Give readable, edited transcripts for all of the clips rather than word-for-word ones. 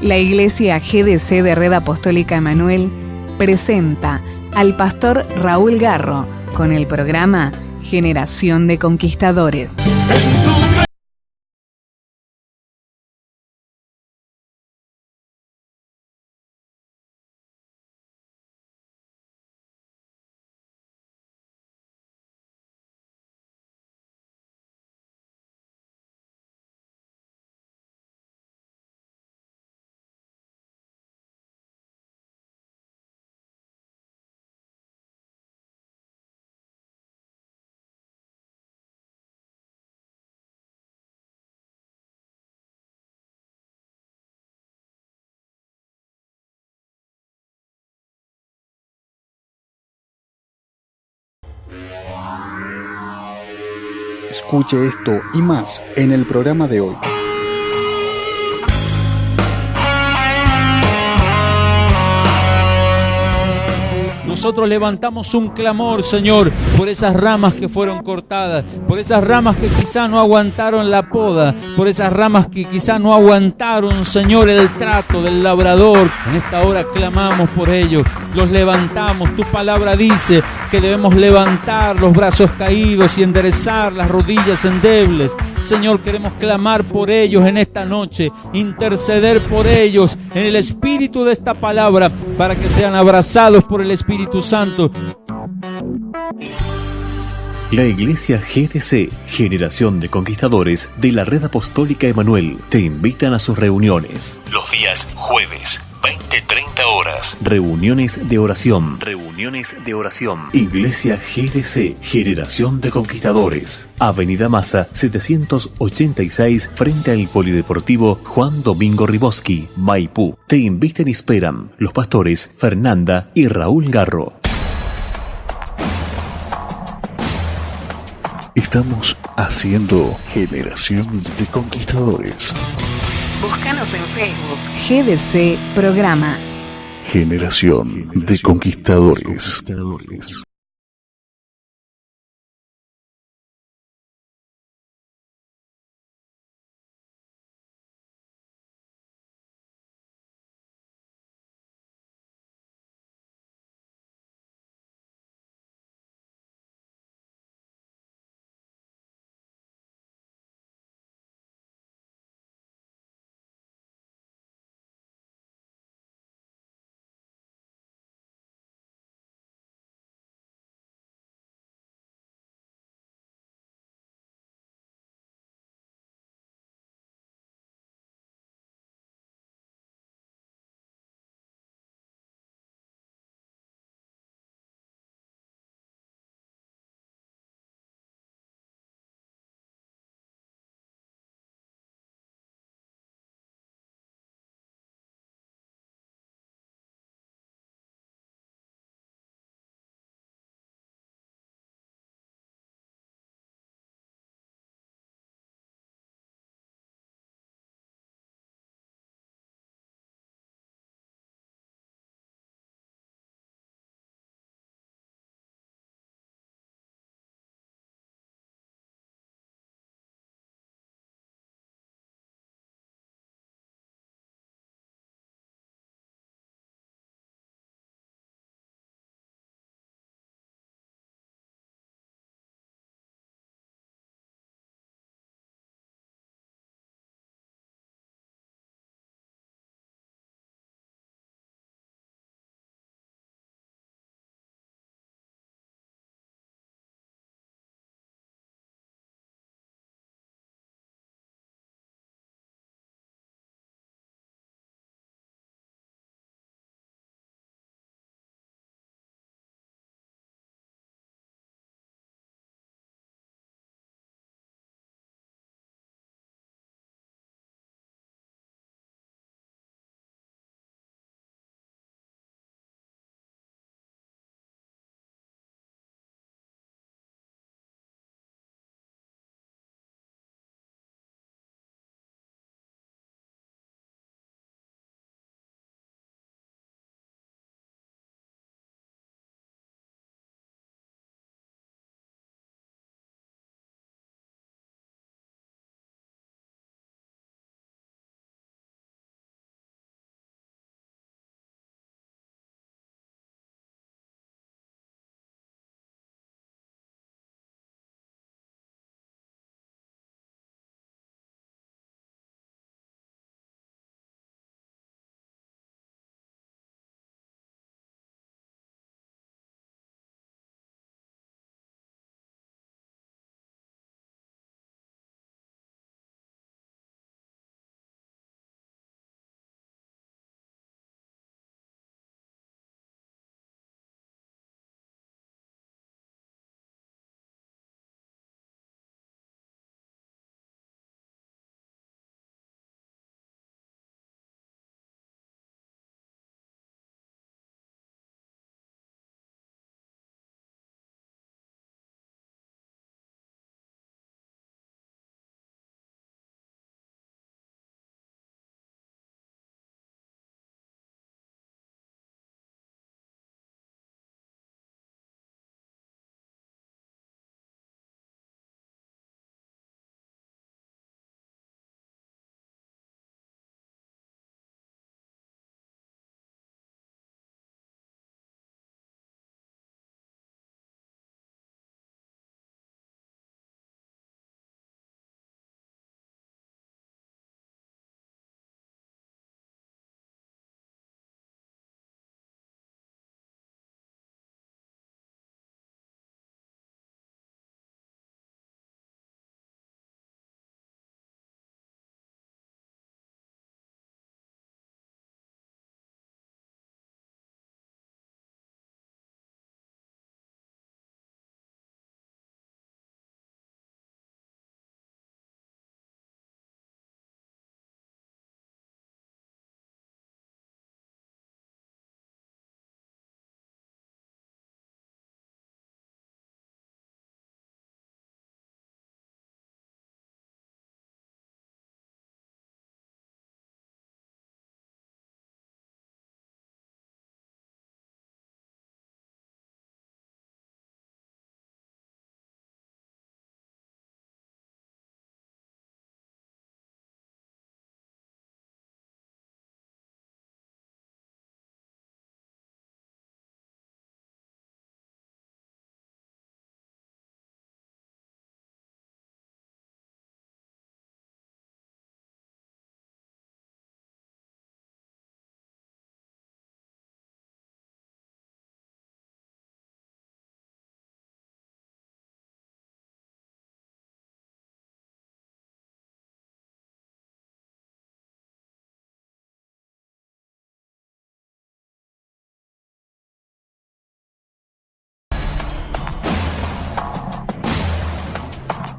La Iglesia GDC de Red Apostólica Emanuel presenta al pastor Raúl Garro con el programa Generación de Conquistadores. Escuche esto y más en el programa de hoy. Nosotros levantamos un clamor, Señor, por esas ramas que fueron cortadas, por esas ramas que quizá no aguantaron la poda, por esas ramas que quizá no aguantaron, Señor, el trato del labrador. En esta hora clamamos por ellos, los levantamos. Tu palabra dice que debemos levantar los brazos caídos y enderezar las rodillas endebles. Señor, queremos clamar por ellos en esta noche, interceder por ellos en el espíritu de esta palabra, para que sean abrazados por el Espíritu Santo. La Iglesia GDC, Generación de Conquistadores de la Red Apostólica Emanuel, te invitan a sus reuniones. Los días jueves, 20-30 horas. Reuniones de oración. Iglesia GDC, Generación de Conquistadores. Avenida Maza, 786, frente al Polideportivo Juan Domingo Riboski, Maipú. Te invitan y esperan los pastores Fernanda y Raúl Garro. Estamos haciendo Generación de Conquistadores. Búscanos en Facebook, GDC Programa. Generación de Conquistadores.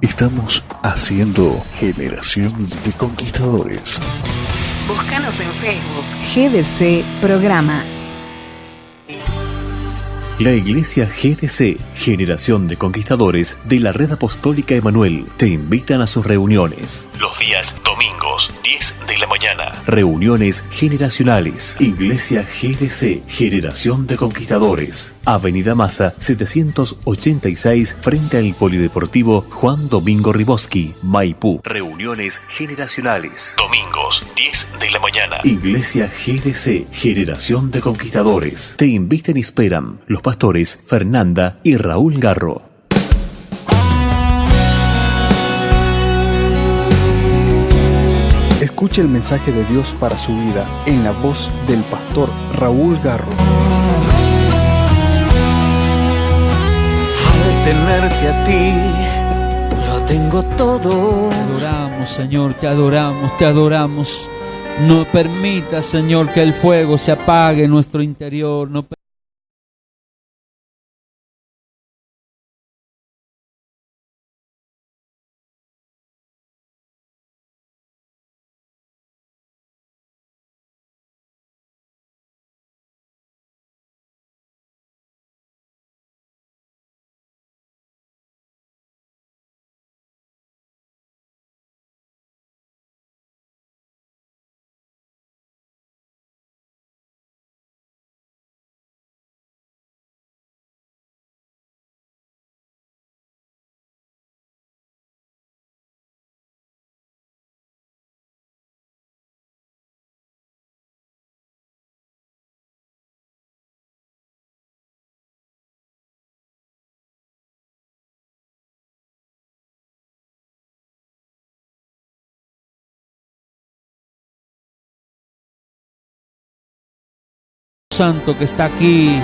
Estamos haciendo Generación de Conquistadores. Búscanos en Facebook, GDC Programa. La Iglesia GDC, Generación de Conquistadores de la Red Apostólica Emanuel, te invitan a sus reuniones. Los días domingos, 10 de la mañana. Reuniones generacionales. Iglesia GDC, Generación de Conquistadores. Avenida Maza, 786, frente al Polideportivo Juan Domingo Riboski, Maipú. Reuniones generacionales. Domingos, 10 de la mañana. Iglesia GDC, Generación de Conquistadores. Te invitan y esperan los pastores Fernanda y Raúl Garro. Escuche el mensaje de Dios para su vida en la voz del pastor Raúl Garro. Al tenerte a ti, lo tengo todo. Te adoramos, Señor, te adoramos, te adoramos. No permita, Señor, que el fuego se apague en nuestro interior. No Santo que está aquí,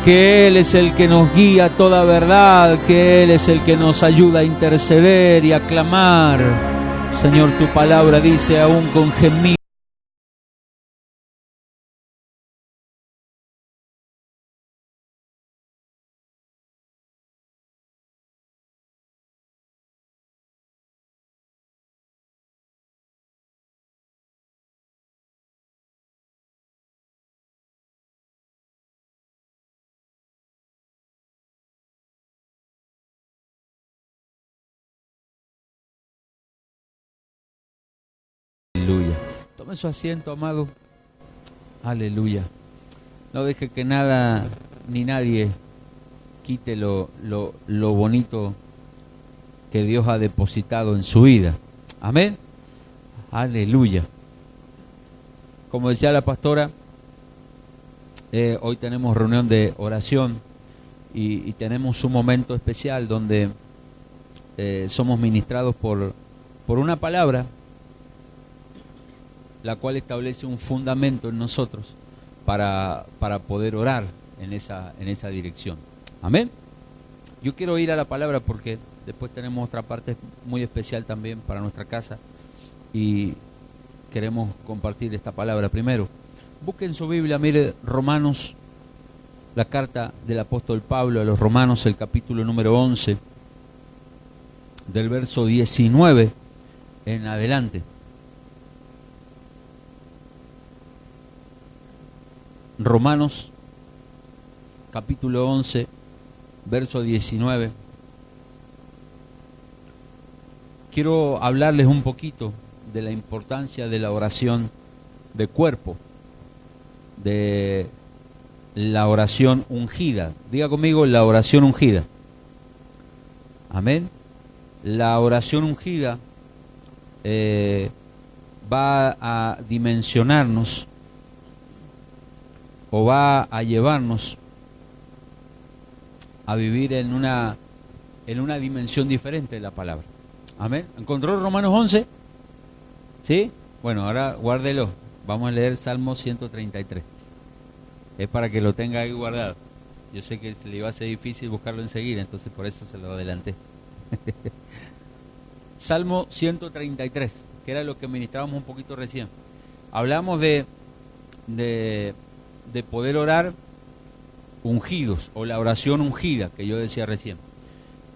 que Él es el que nos guía a toda verdad, que Él es el que nos ayuda a interceder y a clamar. Señor, tu palabra dice aún con gemidos. Aleluya. Tome su asiento, amado. Aleluya. No deje que nada ni nadie quite lo bonito que Dios ha depositado en su vida. Amén. Aleluya. Como decía la pastora, hoy tenemos reunión de oración y tenemos un momento especial donde somos ministrados por una palabra, la cual establece un fundamento en nosotros para poder orar en esa dirección. Amén. Yo quiero ir a la palabra porque después tenemos otra parte muy especial también para nuestra casa y queremos compartir esta palabra. Primero, busquen su Biblia, mire Romanos, la carta del apóstol Pablo a los Romanos, el capítulo número 11, del verso 19 en adelante. Romanos capítulo 11, verso 19. Quiero hablarles un poquito de la importancia de la oración de cuerpo, de la oración ungida. Diga conmigo, la oración ungida. Amén. La oración ungida va a dimensionarnos o va a llevarnos a vivir en una dimensión diferente de la palabra. Amén. ¿Encontró Romanos 11? ¿Sí? Bueno, ahora guárdelo. Vamos a leer Salmo 133. Es para que lo tenga ahí guardado. Yo sé que se le iba a ser difícil buscarlo enseguida, entonces por eso se lo adelanté. Salmo 133, que era lo que ministrábamos un poquito recién. Hablamos de poder orar ungidos, o la oración ungida, que yo decía recién.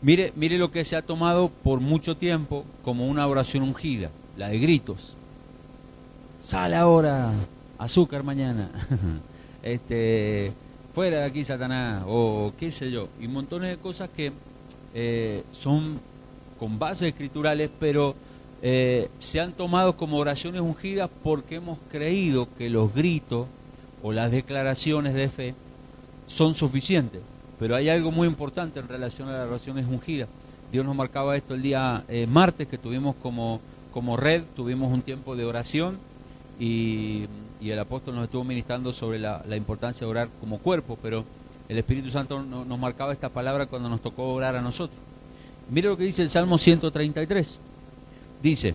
Mire lo que se ha tomado por mucho tiempo como una oración ungida, la de gritos. Sale ahora, azúcar mañana. Fuera de aquí, Satanás, o qué sé yo. Y montones de cosas que son con bases escriturales, pero se han tomado como oraciones ungidas porque hemos creído que los gritos o las declaraciones de fe son suficientes. Pero hay algo muy importante en relación a las oraciones ungidas. Dios nos marcaba esto el día martes, que tuvimos como red, tuvimos un tiempo de oración y el apóstol nos estuvo ministrando sobre la importancia de orar como cuerpo, pero el Espíritu Santo nos marcaba esta palabra cuando nos tocó orar a nosotros. Mire lo que dice el Salmo 133. Dice: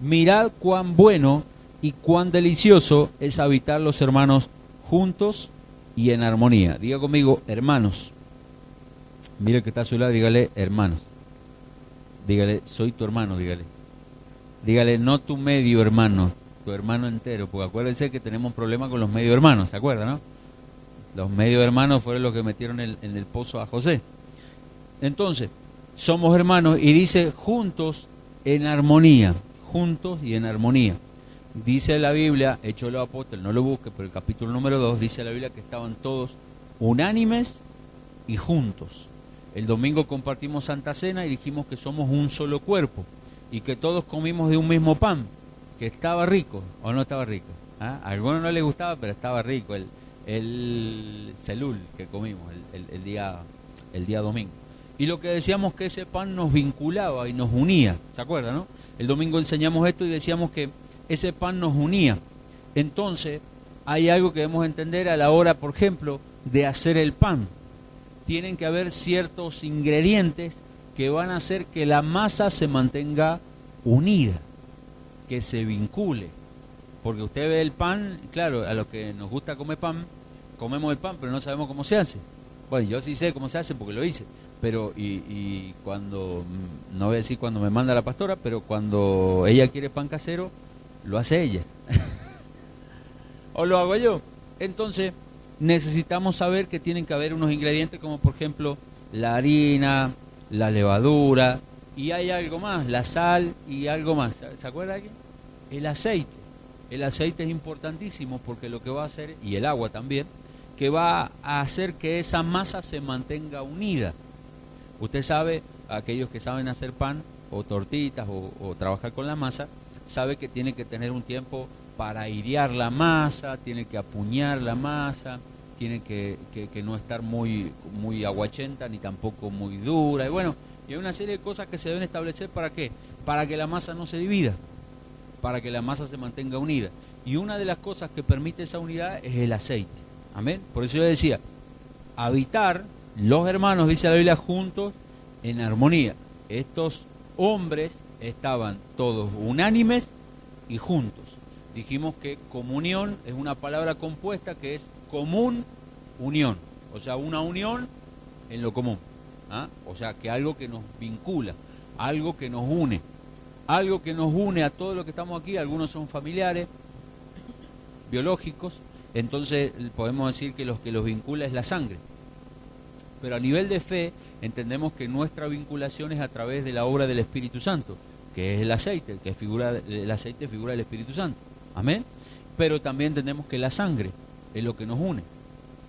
mirad cuán bueno y cuán delicioso es habitar los hermanos juntos y en armonía. Diga conmigo, hermanos. Mire que está a su lado, dígale, hermanos. Dígale, soy tu hermano, dígale. Dígale, no tu medio hermano, tu hermano entero, porque acuérdense que tenemos un problema con los medio hermanos, ¿se acuerdan, no? Los medio hermanos fueron los que metieron en el pozo a José. Entonces, somos hermanos, y dice juntos en armonía, juntos y en armonía. Dice la Biblia, Hechos de los Apóstoles, no lo busque, pero el capítulo número 2, dice la Biblia que estaban todos unánimes y juntos. El domingo compartimos Santa Cena y dijimos que somos un solo cuerpo y que todos comimos de un mismo pan, que estaba rico o no estaba rico. ¿Ah? A algunos no les gustaba, pero estaba rico el celul que comimos el día domingo. Y lo que decíamos que ese pan nos vinculaba y nos unía, ¿se acuerdan, no? El domingo enseñamos esto y decíamos que ese pan nos unía. Entonces, hay algo que debemos entender a la hora, por ejemplo, de hacer el pan. Tienen que haber ciertos ingredientes que van a hacer que la masa se mantenga unida, que se vincule. Porque usted ve el pan, claro, a los que nos gusta comer pan, comemos el pan, pero no sabemos cómo se hace. Bueno, yo sí sé cómo se hace porque lo hice. Pero, y cuando, no voy a decir cuando me manda la pastora, pero cuando ella quiere pan casero, lo hace ella. O lo hago yo. Entonces, necesitamos saber que tienen que haber unos ingredientes como, por ejemplo, la harina, la levadura, y hay algo más, la sal y algo más. ¿Se acuerda aquí? El aceite. El aceite es importantísimo porque lo que va a hacer, y el agua también, que va a hacer que esa masa se mantenga unida. Usted sabe, aquellos que saben hacer pan o tortitas o trabajar con la masa, sabe que tiene que tener un tiempo para airear la masa, tiene que apuñar la masa, tiene que no estar muy aguachenta ni tampoco muy dura. Y bueno, y hay una serie de cosas que se deben establecer. ¿Para qué? Para que la masa no se divida, para que la masa se mantenga unida. Y una de las cosas que permite esa unidad es el aceite. Amén. Por eso yo decía, habitar los hermanos, dice la Biblia, juntos en armonía. Estos hombres estaban todos unánimes y juntos. Dijimos que comunión es una palabra compuesta que es común unión, o sea, una unión en lo común. ¿Ah? O sea, que algo que nos vincula, algo que nos une a todos los que estamos aquí. Algunos son familiares, biológicos, entonces podemos decir que los vincula es la sangre. Pero a nivel de fe entendemos que nuestra vinculación es a través de la obra del Espíritu Santo, que es el aceite, el aceite figura del Espíritu Santo. Amén. Pero también entendemos que la sangre es lo que nos une.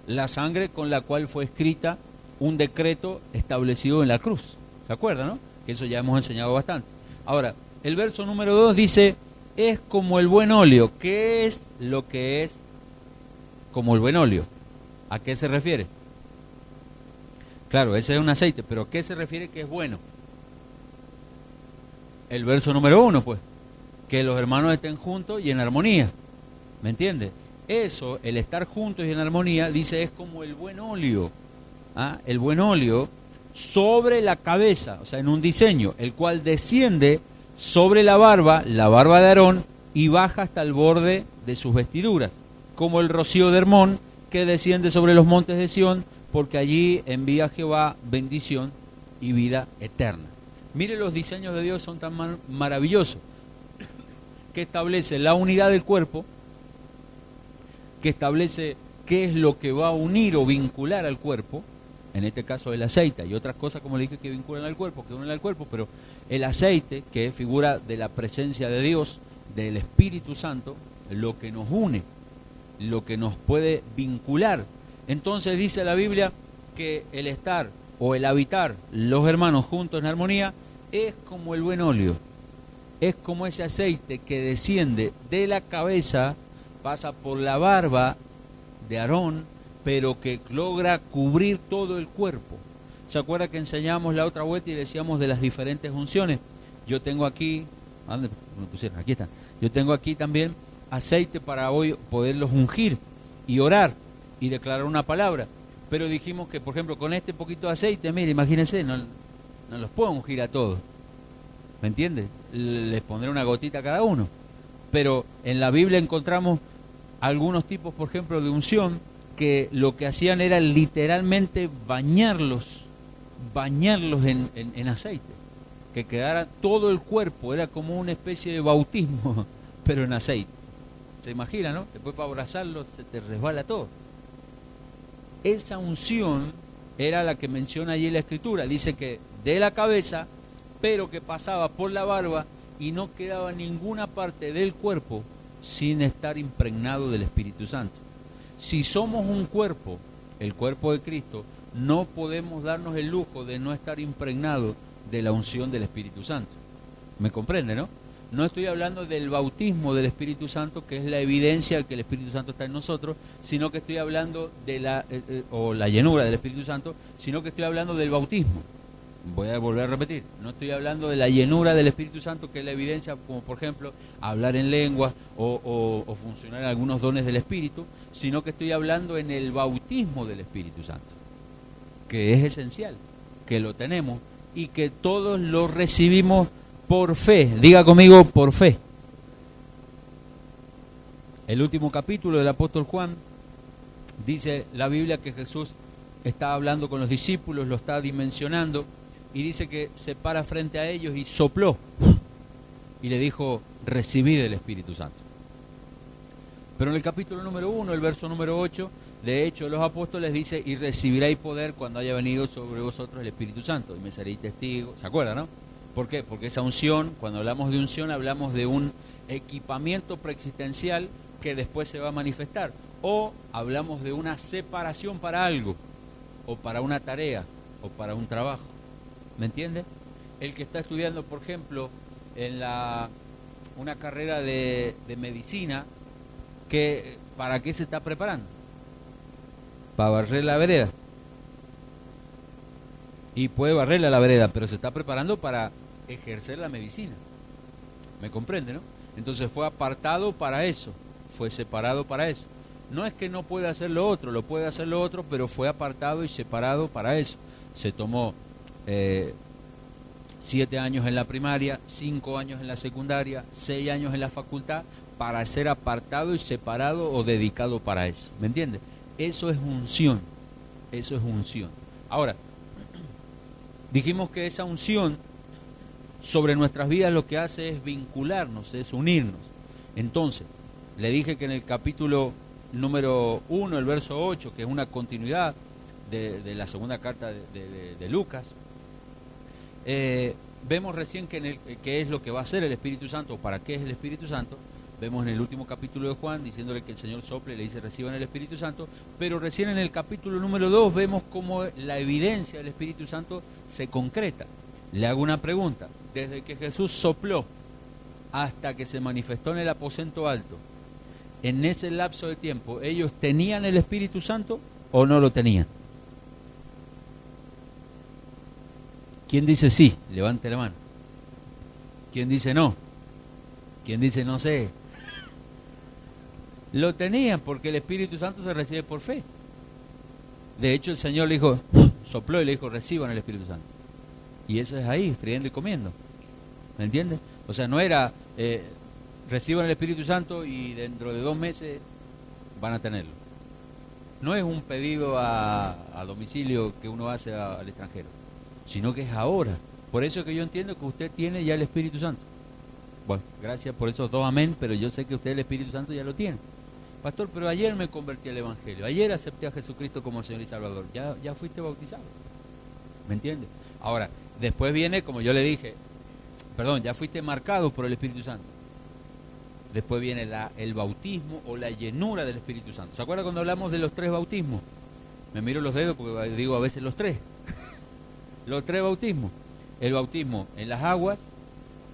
La sangre con la cual fue escrita un decreto establecido en la cruz. ¿Se acuerdan, no? Que eso ya hemos enseñado bastante. Ahora, el verso número 2 dice, es como el buen óleo. ¿Qué es lo que es como el buen óleo? ¿A qué se refiere? Claro, ese es un aceite, pero ¿a qué se refiere que es bueno? El verso número 1, pues, que los hermanos estén juntos y en armonía. ¿Me entiende? Eso, el estar juntos y en armonía, dice, es como el buen óleo. ¿Ah? El buen óleo sobre la cabeza, o sea, en un diseño, el cual desciende sobre la barba de Aarón, y baja hasta el borde de sus vestiduras, como el rocío de Hermón, que desciende sobre los montes de Sión, porque allí envía Jehová bendición y vida eterna. Mire, los diseños de Dios son tan maravillosos, que establece la unidad del cuerpo, que establece qué es lo que va a unir o vincular al cuerpo, en este caso el aceite, y otras cosas como le dije que vinculan al cuerpo, que unen al cuerpo, pero el aceite, que es figura de la presencia de Dios, del Espíritu Santo, lo que nos une, lo que nos puede vincular. Entonces dice la Biblia que el estar o el habitar los hermanos juntos en armonía es como el buen óleo, es como ese aceite que desciende de la cabeza, pasa por la barba de Aarón, pero que logra cubrir todo el cuerpo. ¿Se acuerda que enseñamos la otra vuelta y decíamos de las diferentes unciones? Yo tengo aquí, ¿dónde me pusieron? Aquí está. Yo tengo aquí también aceite para hoy poderlos ungir y orar y declarar una palabra. Pero dijimos que, por ejemplo, con este poquito de aceite, mire, imagínense, no los puedo ungir a todos. ¿Me entiende? Les pondré una gotita a cada uno. Pero en la Biblia encontramos algunos tipos, por ejemplo, de unción, que lo que hacían era literalmente bañarlos en aceite, que quedara todo el cuerpo, era como una especie de bautismo, pero en aceite. ¿Se imagina, no? Después para abrazarlos se te resbala todo. Esa unción era la que menciona allí la Escritura, dice que de la cabeza, pero que pasaba por la barba y no quedaba ninguna parte del cuerpo sin estar impregnado del Espíritu Santo. Si somos un cuerpo, el cuerpo de Cristo, no podemos darnos el lujo de no estar impregnado de la unción del Espíritu Santo. ¿Me comprende, no? No estoy hablando del bautismo del Espíritu Santo, que es la evidencia de que el Espíritu Santo está en nosotros, sino que estoy hablando de la llenura del Espíritu Santo, sino que estoy hablando del bautismo. Voy a volver a repetir, no estoy hablando de la llenura del Espíritu Santo, que es la evidencia, como por ejemplo, hablar en lenguas o funcionar algunos dones del Espíritu, sino que estoy hablando en el bautismo del Espíritu Santo, que es esencial, que lo tenemos y que todos lo recibimos por fe. Diga conmigo, por fe. El último capítulo del apóstol Juan, dice la Biblia que Jesús está hablando con los discípulos, lo está dimensionando, y dice que se para frente a ellos y sopló y le dijo: recibid el Espíritu Santo. Pero en el capítulo número 1, el verso número 8, de hecho los apóstoles dice: y recibiréis poder cuando haya venido sobre vosotros el Espíritu Santo y me seréis testigos. ¿Se acuerdan, no? ¿Por qué? Porque esa unción, cuando hablamos de unción, hablamos de un equipamiento preexistencial que después se va a manifestar, o hablamos de una separación para algo, o para una tarea, o para un trabajo. ¿Me entiende? El que está estudiando, por ejemplo, en una carrera de medicina, ¿para qué se está preparando? Para barrer la vereda. Y puede barrerle a la vereda, pero se está preparando para ejercer la medicina. ¿Me comprende, no? Entonces fue apartado para eso, fue separado para eso. No es que no pueda hacer lo otro, lo puede hacer lo otro, pero fue apartado y separado para eso. Se tomó 7 años en la primaria, 5 años en la secundaria, 6 años en la facultad, para ser apartado y separado o dedicado para eso. ¿Me entiende? Eso es unción. Eso es unción. Ahora, dijimos que esa unción sobre nuestras vidas lo que hace es vincularnos, es unirnos. Entonces, le dije que en el capítulo número 1, el verso 8, que es una continuidad de la segunda carta de Lucas, vemos recién que es lo que va a hacer el Espíritu Santo, o para qué es el Espíritu Santo. Vemos en el último capítulo de Juan diciéndole que el Señor sople y le dice: reciban el Espíritu Santo, pero recién en el capítulo número 2 vemos cómo la evidencia del Espíritu Santo se concreta. Le hago una pregunta: desde que Jesús sopló hasta que se manifestó en el aposento alto, en ese lapso de tiempo, ¿ellos tenían el Espíritu Santo o no lo tenían? ¿Quién dice sí? Levante la mano. ¿Quién dice no? ¿Quién dice no sé? Lo tenían, porque el Espíritu Santo se recibe por fe. De hecho, el Señor le dijo, sopló y le dijo: reciban el Espíritu Santo. Y eso es ahí, friendo y comiendo. ¿Me entiendes? O sea, no era reciban el Espíritu Santo y dentro de 2 meses van a tenerlo. No es un pedido a domicilio que uno hace al extranjero, sino que es ahora. Por eso que yo entiendo que usted tiene ya el Espíritu Santo. Bueno, gracias por esos 2 amén, pero yo sé que usted el Espíritu Santo ya lo tiene. Pastor, pero ayer me convertí al Evangelio, ayer acepté a Jesucristo como Señor y Salvador. Ya fuiste bautizado. ¿Me entiendes? Ahora, después viene, como yo le dije, ya fuiste marcado por el Espíritu Santo. Después viene el bautismo o la llenura del Espíritu Santo. ¿Se acuerda cuando hablamos de los 3 bautismos? Me miro los dedos porque digo a veces los 3. Los 3 bautismos. El bautismo en las aguas,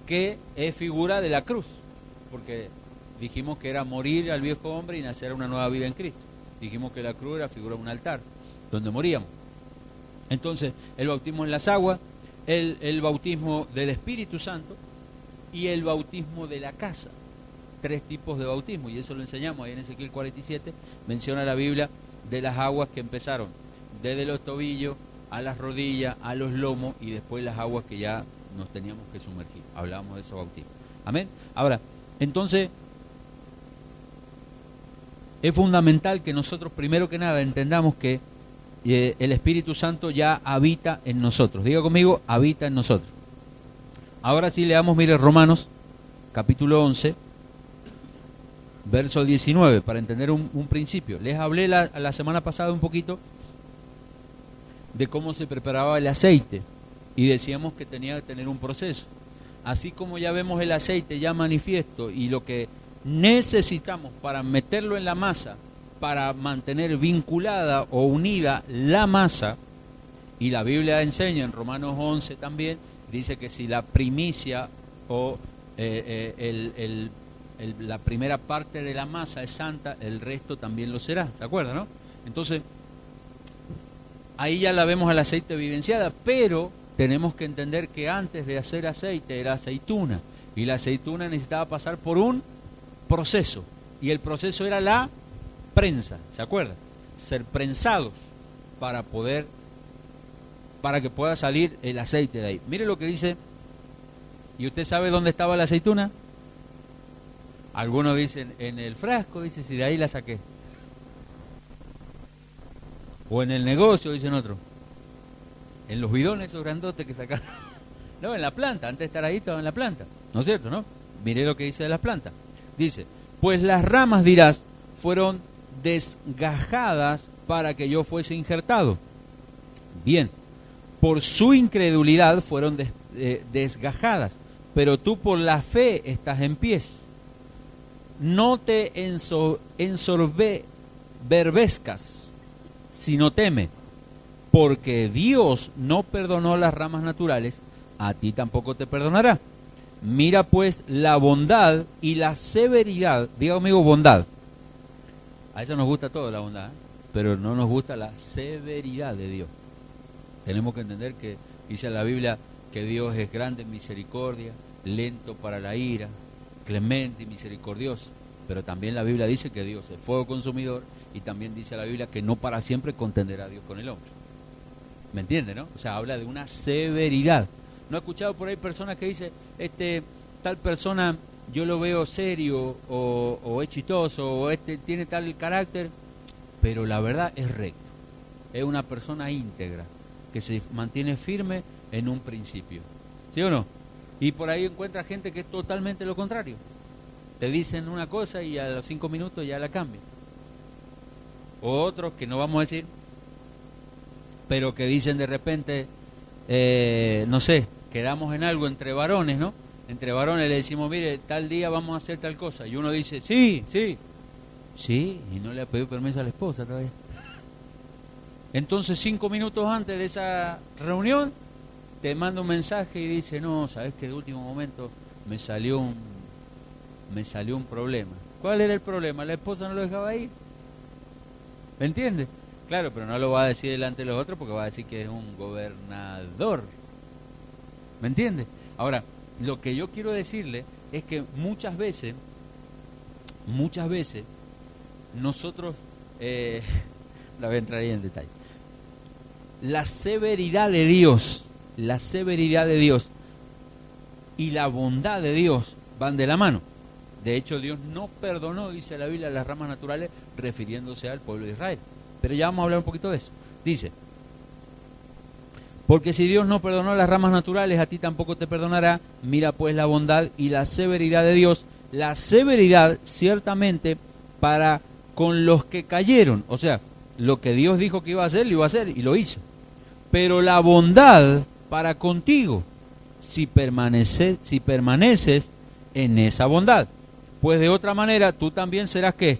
que es figura de la cruz, porque dijimos que era morir al viejo hombre y nacer a una nueva vida en Cristo. Dijimos que la cruz era figura de un altar, donde moríamos. Entonces, el bautismo en las aguas, el bautismo del Espíritu Santo y el bautismo de la casa. 3 tipos de bautismo, y eso lo enseñamos ahí en Ezequiel 47, menciona la Biblia de las aguas que empezaron desde los tobillos a las rodillas, a los lomos, y después las aguas que ya nos teníamos que sumergir. Hablábamos de ese bautismo. Amén. Ahora, entonces, es fundamental que nosotros, primero que nada, entendamos que el Espíritu Santo ya habita en nosotros. Diga conmigo, habita en nosotros. Ahora sí leamos, mire, Romanos, capítulo 11, verso 19, para entender un principio. Les hablé la semana pasada un poquito de cómo se preparaba el aceite y decíamos que tenía que tener un proceso. Así como ya vemos el aceite ya manifiesto y lo que necesitamos para meterlo en la masa, para mantener vinculada o unida la masa, y la Biblia enseña en Romanos 11 también, dice que si la primicia o la primera parte de la masa es santa, el resto también lo será. ¿Se acuerdan, no? Entonces, ahí ya la vemos al aceite vivenciada, pero tenemos que entender que antes de hacer aceite era aceituna, y la aceituna necesitaba pasar por un proceso, y el proceso era la prensa. ¿Se acuerdan? Ser prensados para que pueda salir el aceite de ahí. Mire lo que dice, ¿y usted sabe dónde estaba la aceituna? Algunos dicen en el frasco, dice, si de ahí la saqué. O en el negocio, dicen otros. En los bidones esos grandotes que sacaron. No, en la planta, antes de estar ahí estaba en la planta. ¿No es cierto, no? Mire lo que dice de las plantas. Dice, pues las ramas, dirás, fueron desgajadas para que yo fuese injertado. Bien, por su incredulidad fueron desgajadas, pero tú por la fe estás en pies. No te ensoberbezcas, sino teme, porque Dios no perdonó las ramas naturales, a ti tampoco te perdonará. Mira pues la bondad y la severidad, diga conmigo bondad. A eso nos gusta todo la bondad, pero no nos gusta la severidad de Dios. Tenemos que entender que dice la Biblia que Dios es grande en misericordia, lento para la ira, clemente y misericordioso, pero también la Biblia dice que Dios es fuego consumidor, y también dice la Biblia que no para siempre contenderá a Dios con el hombre. ¿Me entiende, no? O sea, habla de una severidad. ¿No he escuchado por ahí personas que dicen, tal persona yo lo veo serio o es chistoso o tiene tal carácter, pero la verdad es recto? Es una persona íntegra que se mantiene firme en un principio. ¿Sí o no? Y por ahí encuentra gente que es totalmente lo contrario. Te dicen una cosa y a los 5 minutos ya la cambian. O otros que no vamos a decir, pero que dicen de repente, no sé, quedamos en algo entre varones, ¿no? Entre varones le decimos, mire, tal día vamos a hacer tal cosa. Y uno dice, sí, y no le ha pedido permiso a la esposa todavía. Entonces 5 minutos antes de esa reunión, te manda un mensaje y dice, no, sabes que de último momento me salió un problema. ¿Cuál era el problema? La esposa no lo dejaba ir. ¿Me entiendes? Claro, pero no lo va a decir delante de los otros porque va a decir que es un gobernador. ¿Me entiendes? Ahora, lo que yo quiero decirle es que muchas veces, nosotros, la voy a entrar ahí en detalle, la severidad de Dios y la bondad de Dios van de la mano. De hecho, Dios no perdonó, dice la Biblia, las ramas naturales, refiriéndose al pueblo de Israel. Pero ya vamos a hablar un poquito de eso. Dice, porque si Dios no perdonó las ramas naturales, a ti tampoco te perdonará. Mira pues la bondad y la severidad de Dios. La severidad ciertamente para con los que cayeron. O sea, lo que Dios dijo que iba a hacer, lo iba a hacer y lo hizo. Pero la bondad para contigo, si permaneces en esa bondad. Pues de otra manera, tú también serás ¿qué?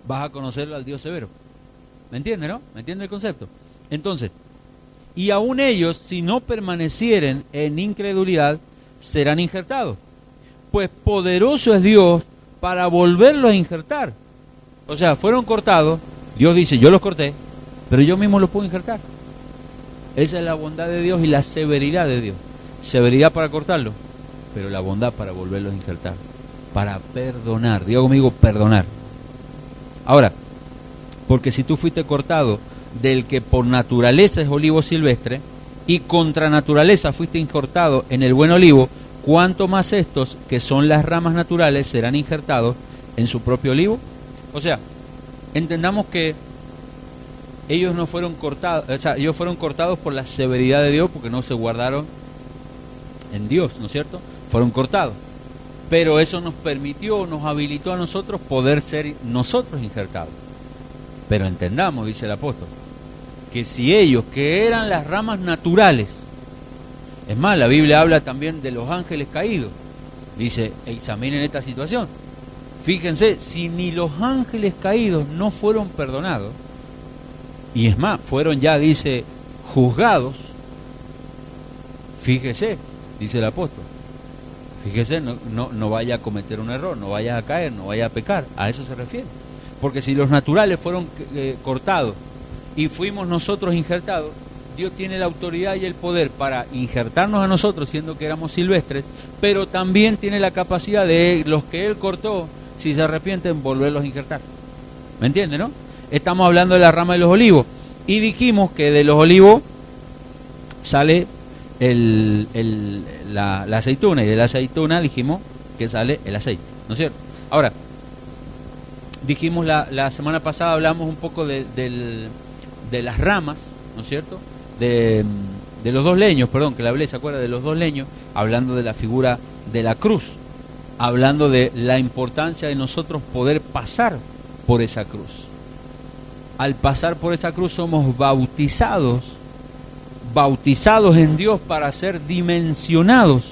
Vas a conocerlo al Dios severo. ¿Me entiendes, no? ¿Me entiende el concepto? Entonces, y aún ellos, si no permanecieren en incredulidad, serán injertados. Pues poderoso es Dios para volverlos a injertar. O sea, fueron cortados, Dios dice, yo los corté, pero yo mismo los puedo injertar. Esa es la bondad de Dios y la severidad de Dios. Severidad para cortarlo, pero la bondad para volverlos a injertar. Para perdonar, diga conmigo, perdonar. Ahora, porque si tú fuiste cortado del que por naturaleza es olivo silvestre y contra naturaleza fuiste injertado en el buen olivo, ¿cuánto más estos, que son las ramas naturales, serán injertados en su propio olivo? O sea, entendamos que ellos no fueron cortados, o sea, ellos fueron cortados por la severidad de Dios porque no se guardaron en Dios, ¿no es cierto? Fueron cortados. Pero eso nos permitió, nos habilitó a nosotros poder ser nosotros injertados. Pero entendamos, dice el apóstol, que si ellos, que eran las ramas naturales, es más, la Biblia habla también de los ángeles caídos, dice, examinen esta situación. Fíjense, si ni los ángeles caídos no fueron perdonados, y es más, fueron ya, dice, juzgados, fíjese, dice el apóstol, fíjese, no vaya a cometer un error, no vaya a caer, no vaya a pecar, a eso se refiere. Porque si los naturales fueron cortados y fuimos nosotros injertados, Dios tiene la autoridad y el poder para injertarnos a nosotros, siendo que éramos silvestres, pero también tiene la capacidad de los que Él cortó, si se arrepienten, volverlos a injertar. ¿Me entiende, no? Estamos hablando de la rama de los olivos. Y dijimos que de los olivos sale la aceituna, y de la aceituna dijimos que sale el aceite, ¿no es cierto? Ahora, dijimos la semana pasada, hablamos un poco de las ramas, ¿no es cierto? De los dos leños, perdón, que le hablé, ¿se acuerda? De los dos leños, hablando de la figura de la cruz, hablando de la importancia de nosotros poder pasar por esa cruz. Al pasar por esa cruz somos bautizados en Dios para ser dimensionados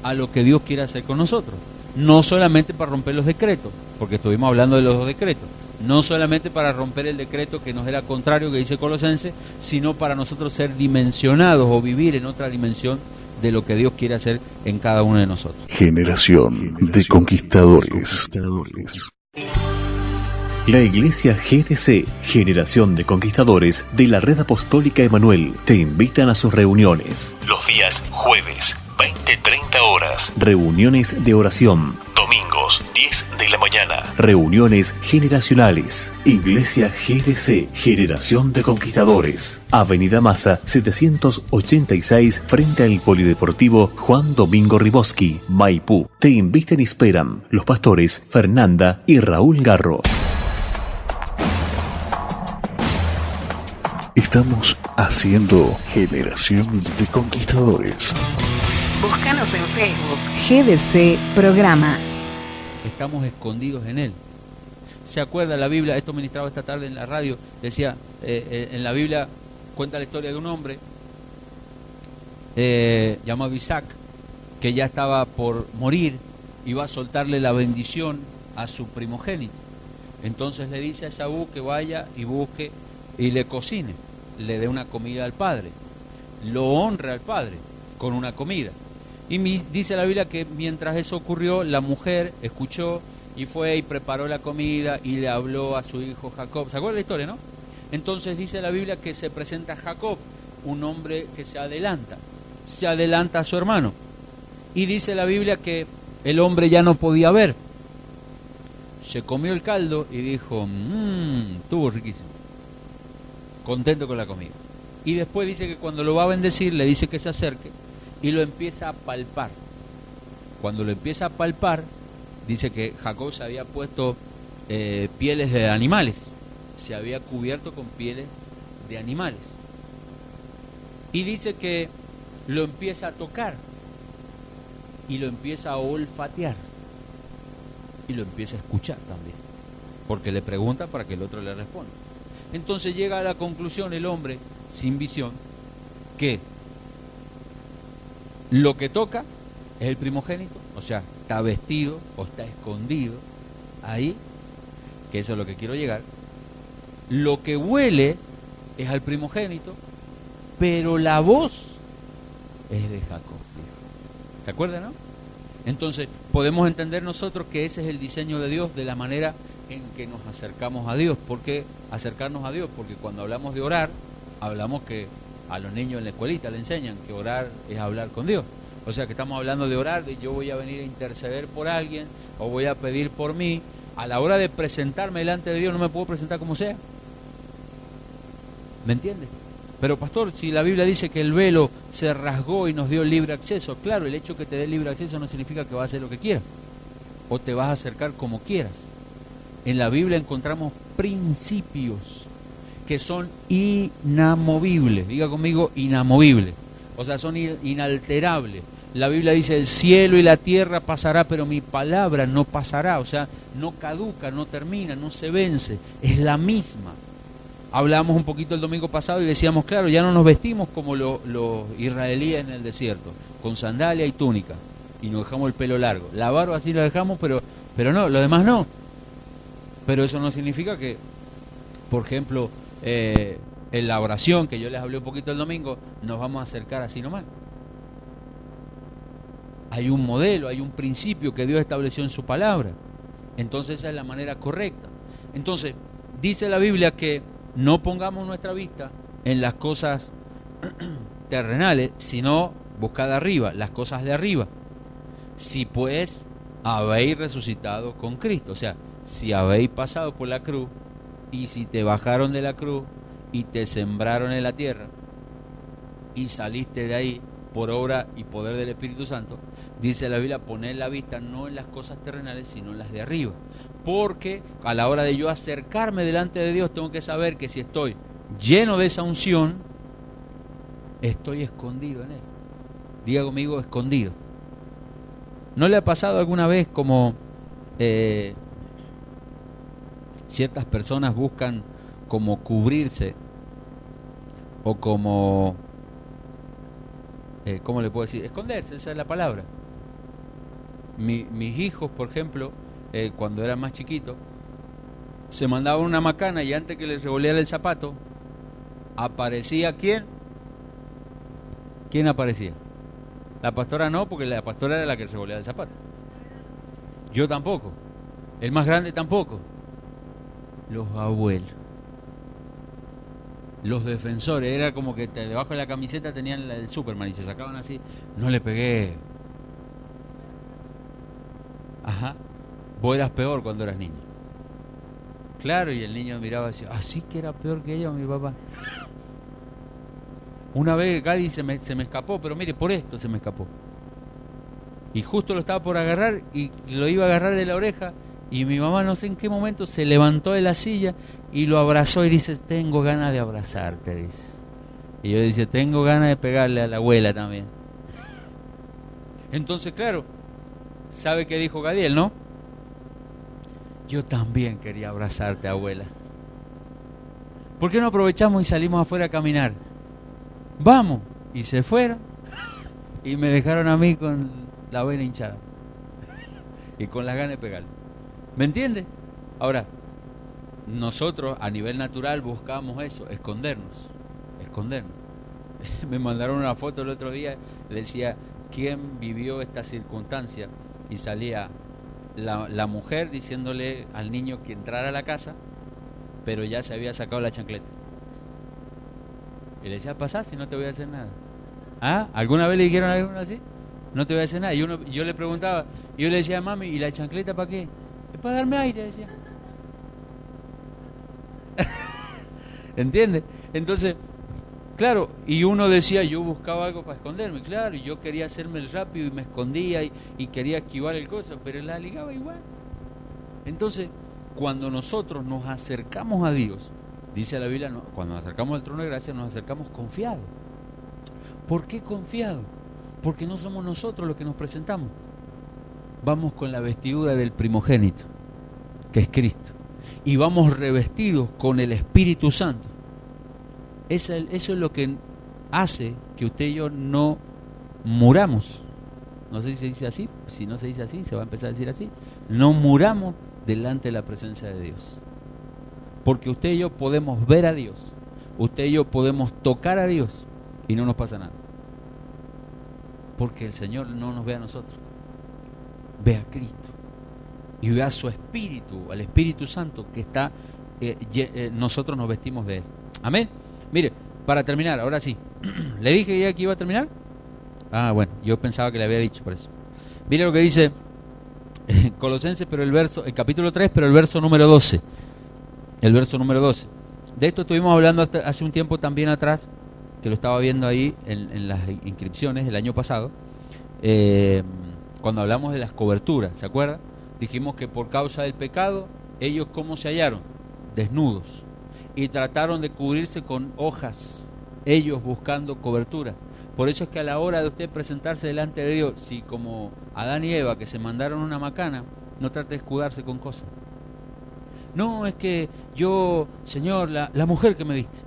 a lo que Dios quiere hacer con nosotros. No solamente para romper los decretos, porque estuvimos hablando de los dos decretos, no solamente para romper el decreto que nos era contrario, que dice Colosenses, sino para nosotros ser dimensionados o vivir en otra dimensión de lo que Dios quiere hacer en cada uno de nosotros. Generación de conquistadores. La Iglesia GDC, Generación de Conquistadores de la Red Apostólica Emanuel, te invitan a sus reuniones. Los días jueves, 20-30 horas. Reuniones de oración. Domingos, 10 de la mañana. Reuniones generacionales. Iglesia GDC, Generación de Conquistadores. Avenida Maza, 786, frente al Polideportivo Juan Domingo Riboski, Maipú. Te invitan y esperan los pastores Fernanda y Raúl Garro. Estamos haciendo Generación de Conquistadores. Búscanos en Facebook, GDC Programa. Estamos escondidos en Él. ¿Se acuerda la Biblia? Esto ministraba esta tarde en la radio. Decía, en la Biblia cuenta la historia de un hombre llamado Isaac, que ya estaba por morir, iba a soltarle la bendición a su primogénito. Entonces le dice a Esaú que vaya y busque y le cocine, le dé una comida al padre, lo honre al padre con una comida. Y dice la Biblia que mientras eso ocurrió, la mujer escuchó y fue y preparó la comida y le habló a su hijo Jacob. ¿Se acuerda la historia, no? Entonces dice la Biblia que se presenta Jacob, un hombre que se adelanta a su hermano. Y dice la Biblia que el hombre ya no podía ver. Se comió el caldo y dijo, estuvo riquísimo. Contento con la comida. Y después dice que cuando lo va a bendecir, le dice que se acerque y lo empieza a palpar. Cuando lo empieza a palpar, dice que Jacob se había puesto pieles de animales, se había cubierto con pieles de animales. Y dice que lo empieza a tocar y lo empieza a olfatear y lo empieza a escuchar también. porque le pregunta para que el otro le responda. Entonces llega a la conclusión el hombre sin visión que lo que toca es el primogénito, o sea, está vestido o está escondido ahí, que eso es lo que quiero llegar. Lo que huele es al primogénito, pero la voz es de Jacob. ¿Se acuerdan, no? Entonces podemos entender nosotros que ese es el diseño de Dios, de la manera en que nos acercamos a Dios. ¿Por qué acercarnos a Dios? Porque cuando hablamos de orar, hablamos que a los niños en la escuelita le enseñan que orar es hablar con Dios. O sea que estamos hablando de orar, de yo voy a venir a interceder por alguien o voy a pedir por mí. A la hora de presentarme delante de Dios no me puedo presentar como sea. ¿Me entiendes? Pero pastor, si la Biblia dice que el velo se rasgó y nos dio libre acceso, claro, el hecho que te dé libre acceso no significa que vas a hacer lo que quieras o te vas a acercar como quieras. En la Biblia encontramos principios que son inamovibles. Diga conmigo, inamovibles. O sea, son inalterables. La Biblia dice, el cielo y la tierra pasará, pero mi palabra no pasará. O sea, no caduca, no termina, no se vence. Es la misma. Hablábamos un poquito el domingo pasado y decíamos, claro, ya no nos vestimos como los israelíes en el desierto, con sandalia y túnica, y nos dejamos el pelo largo. La barba sí la dejamos, pero no, lo demás no. Pero eso no significa que, por ejemplo, en la oración, que yo les hablé un poquito el domingo, nos vamos a acercar así nomás. Hay un modelo, hay un principio que Dios estableció en su palabra. Entonces esa es la manera correcta. Entonces, dice la Biblia que no pongamos nuestra vista en las cosas terrenales, sino buscad arriba, las cosas de arriba. Si pues habéis resucitado con Cristo, o sea, si habéis pasado por la cruz y si te bajaron de la cruz y te sembraron en la tierra y saliste de ahí por obra y poder del Espíritu Santo, dice la Biblia, poned la vista no en las cosas terrenales, sino en las de arriba. Porque a la hora de yo acercarme delante de Dios, tengo que saber que si estoy lleno de esa unción, estoy escondido en Él. Diga conmigo, escondido. ¿No le ha pasado alguna vez como ciertas personas buscan como cubrirse o como... ¿cómo le puedo decir? Esconderse, esa es la palabra. Mis hijos, por ejemplo, cuando eran más chiquitos, se mandaban una macana y antes que les revoleara el zapato, aparecía ¿quién? ¿Quién aparecía? La pastora no, porque la pastora era la que revoleaba el zapato. Yo tampoco. El más grande tampoco. Los abuelos. Los defensores, era como que debajo de la camiseta tenían el Superman y se sacaban así. No le pegué. Ajá. Vos eras peor cuando eras niño. Claro, y el niño miraba y decía, así que era peor que yo, mi papá. Una vez Gadi se me escapó, pero mire, por esto se me escapó. Y justo lo estaba por agarrar y lo iba a agarrar de la oreja. Y mi mamá no sé en qué momento se levantó de la silla y lo abrazó y dice, tengo ganas de abrazarte, dice. Y yo decía, tengo ganas de pegarle a la abuela también. Entonces, claro, ¿sabe qué dijo Gadiel, no? Yo también quería abrazarte, abuela. ¿Por qué no aprovechamos y salimos afuera a caminar? Vamos. Y se fueron y me dejaron a mí con la vena hinchada y con las ganas de pegarle. ¿Me entiende? Ahora, nosotros a nivel natural buscamos eso, escondernos. Me mandaron una foto el otro día, le decía, ¿quién vivió esta circunstancia? Y salía la mujer diciéndole al niño que entrara a la casa, pero ya se había sacado la chancleta. Y le decía, pasá si no te voy a hacer nada. ¿Ah? ¿Alguna vez le dijeron a alguno así? No te voy a hacer nada. Y yo le preguntaba, y yo le decía, mami, ¿y la chancleta para qué? Es para darme aire, decía. ¿Entiendes? Entonces, claro, y uno decía, yo buscaba algo para esconderme, claro, y yo quería hacerme el rápido y me escondía y quería esquivar el cosa, pero la ligaba igual. Entonces, cuando nosotros nos acercamos a Dios, dice la Biblia, cuando nos acercamos al trono de gracia, nos acercamos confiados. ¿Por qué confiados? Porque no somos nosotros los que nos presentamos. Vamos con la vestidura del primogénito, que es Cristo. y vamos revestidos con el Espíritu Santo. Eso es lo que hace que usted y yo no muramos. No sé si se dice así, si no se dice así, se va a empezar a decir así. No muramos delante de la presencia de Dios. Porque usted y yo podemos ver a Dios, usted y yo podemos tocar a Dios y no nos pasa nada. Porque el Señor no nos ve a nosotros, ve a Cristo y ve a su Espíritu, al Espíritu Santo que está, nosotros nos vestimos de Él. Amén. Mire, para terminar, ahora sí, ¿le dije ya que iba a terminar? Ah, bueno, yo pensaba que le había dicho por eso. Mire lo que dice Colosenses, pero el capítulo 3, pero el verso número 12. El verso número 12. De esto estuvimos hablando hace un tiempo también atrás, que lo estaba viendo ahí en las inscripciones el año pasado, cuando hablamos de las coberturas, ¿se acuerda? Dijimos que por causa del pecado, ellos ¿cómo se hallaron? Desnudos. Y trataron de cubrirse con hojas, ellos buscando cobertura. Por eso es que a la hora de usted presentarse delante de Dios, si como Adán y Eva que se mandaron una macana, no trate de escudarse con cosas. No, es que yo, Señor, la mujer que me diste.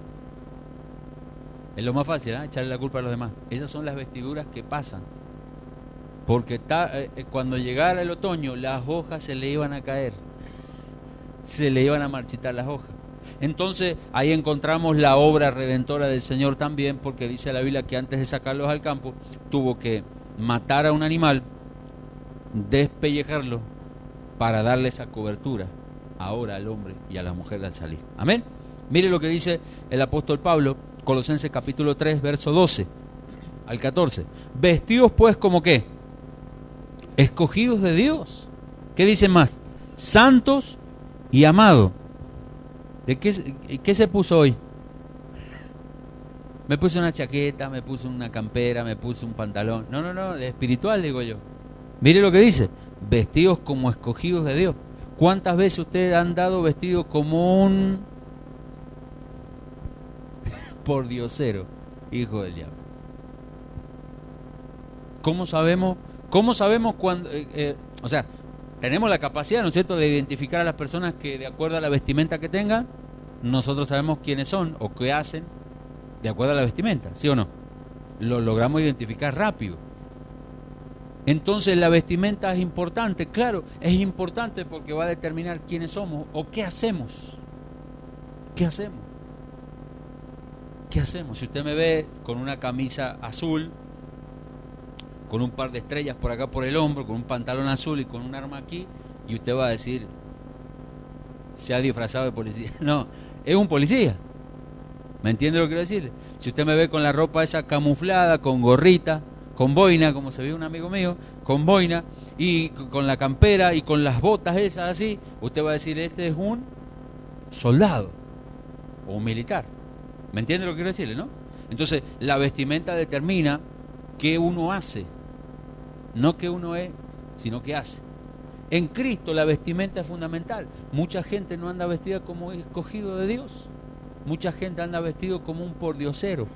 Es lo más fácil, echarle la culpa a los demás. Esas son las vestiduras que pasan. Porque cuando llegara el otoño, las hojas se le iban a caer. Se le iban a marchitar las hojas. Entonces, ahí encontramos la obra redentora del Señor también, porque dice la Biblia que antes de sacarlos al campo, tuvo que matar a un animal, despellejarlo, para darle esa cobertura ahora al hombre y a la mujer al salir. Amén. Mire lo que dice el apóstol Pablo, Colosenses capítulo 3, verso 12 al 14. Vestidos pues como ¿qué? Escogidos de Dios. ¿Qué dice más? Santos y amados. ¿De qué se puso hoy? Me puse una chaqueta, me puse una campera, me puse un pantalón. No, de espiritual digo yo. Mire lo que dice, vestidos como escogidos de Dios. ¿Cuántas veces usted ha andado vestido como un pordiosero, hijo del diablo? ¿Cómo sabemos cuando, o sea, tenemos la capacidad, ¿no es cierto?, de identificar a las personas que de acuerdo a la vestimenta que tengan, nosotros sabemos quiénes son o qué hacen de acuerdo a la vestimenta, ¿sí o no? Lo logramos identificar rápido. Entonces la vestimenta es importante, claro, es importante porque va a determinar quiénes somos o qué hacemos. ¿Qué hacemos? ¿Qué hacemos? Si usted me ve con una camisa azul, con un par de estrellas por acá por el hombro, con un pantalón azul y con un arma aquí, y usted va a decir, se ha disfrazado de policía. No, es un policía. ¿Me entiende lo que quiero decir? Si usted me ve con la ropa esa camuflada, con gorrita, con boina, como se ve un amigo mío, con boina, y con la campera y con las botas esas así, usted va a decir, este es un soldado o un militar. ¿Me entiende lo que quiero decirle, no? Entonces, la vestimenta determina qué uno hace. No qué uno es, sino qué hace. En Cristo la vestimenta es fundamental. Mucha gente no anda vestida como escogido de Dios. Mucha gente anda vestido como un pordiosero.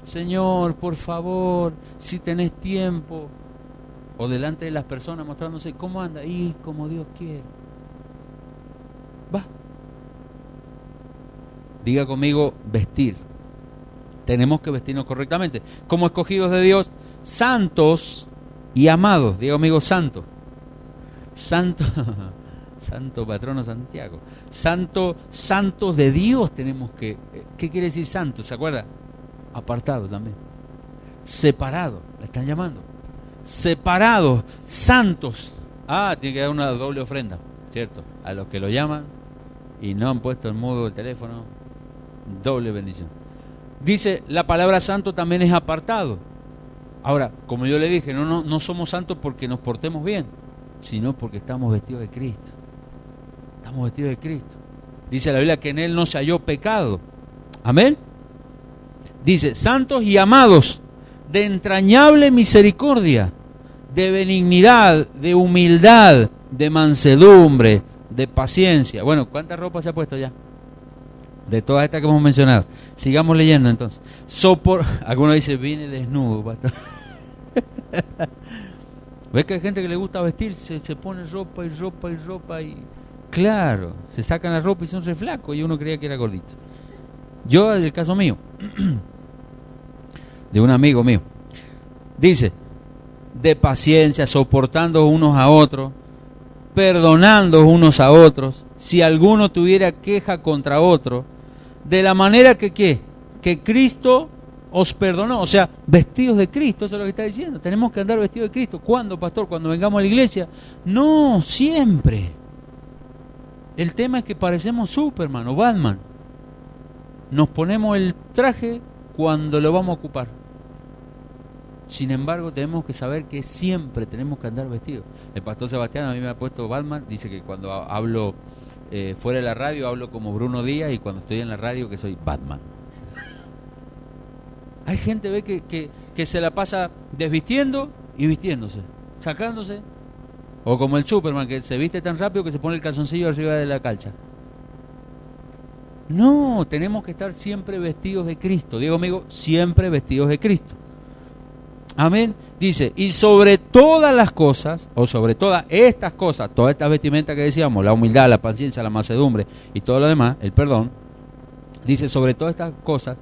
Señor, por favor, si tenés tiempo. O delante de las personas mostrándose cómo anda. Y como Dios quiere. Va. Diga conmigo, vestir. Tenemos que vestirnos correctamente. Como escogidos de Dios, santos y amados. Diga conmigo, santos. Santo, santo patrono Santiago. Santos de Dios tenemos que... ¿Qué quiere decir santo? ¿Se acuerda? Apartado también. Separado, la están llamando. Separados, santos. Ah, tiene que dar una doble ofrenda, ¿cierto? A los que lo llaman y no han puesto en mudo el teléfono, doble bendición. Dice, la palabra santo también es apartado. Ahora, como yo le dije, no somos santos porque nos portemos bien, sino porque estamos vestidos de Cristo. Estamos vestidos de Cristo. Dice la Biblia que en Él no se halló pecado. Amén. Dice, santos y amados, de entrañable misericordia, de benignidad, de humildad, de mansedumbre, de paciencia. Bueno, ¿cuántas ropas se ha puesto ya? De todas estas que hemos mencionado. Sigamos leyendo entonces. Algunos dicen, vine desnudo, pastor. ¿Ves que hay gente que le gusta vestirse, se pone ropa y Claro, se sacan la ropa y son re flacos y uno creía que era gordito. Yo, el caso mío, de un amigo mío, dice, de paciencia, soportando unos a otros, perdonando unos a otros, si alguno tuviera queja contra otro, de la manera que ¿qué? Que Cristo os perdonó, o sea, vestidos de Cristo, eso es lo que está diciendo. Tenemos que andar vestidos de Cristo. ¿Cuándo, pastor? ¿Cuando vengamos a la iglesia? No, siempre. El tema es que parecemos Superman o Batman. Nos ponemos el traje cuando lo vamos a ocupar. Sin embargo, tenemos que saber que siempre tenemos que andar vestidos. El pastor Sebastián a mí me ha puesto Batman, dice que cuando hablo fuera de la radio hablo como Bruno Díaz y cuando estoy en la radio que soy Batman. Hay gente ve que se la pasa desvistiendo y vistiéndose, sacándose, o como el Superman que se viste tan rápido que se pone el calzoncillo arriba de la calza. No, tenemos que estar siempre vestidos de Cristo. Digo, amigo, siempre vestidos de Cristo. Amén. Dice, y sobre todas las cosas, o sobre todas estas cosas, todas estas vestimentas que decíamos, la humildad, la paciencia, la mansedumbre y todo lo demás, el perdón, dice, sobre todas estas cosas,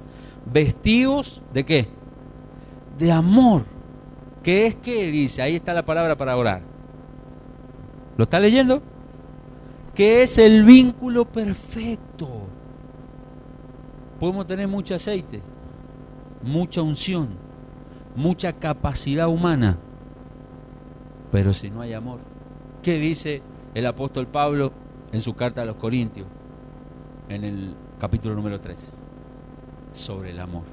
vestidos ¿de qué? De amor. ¿Qué es qué? Dice, ahí está la palabra para orar. ¿Lo está leyendo? Que es el vínculo perfecto. Podemos tener mucho aceite, mucha unción, mucha capacidad humana, pero si no hay amor, ¿qué dice el apóstol Pablo en su carta a los Corintios, en el capítulo número 13? Sobre el amor.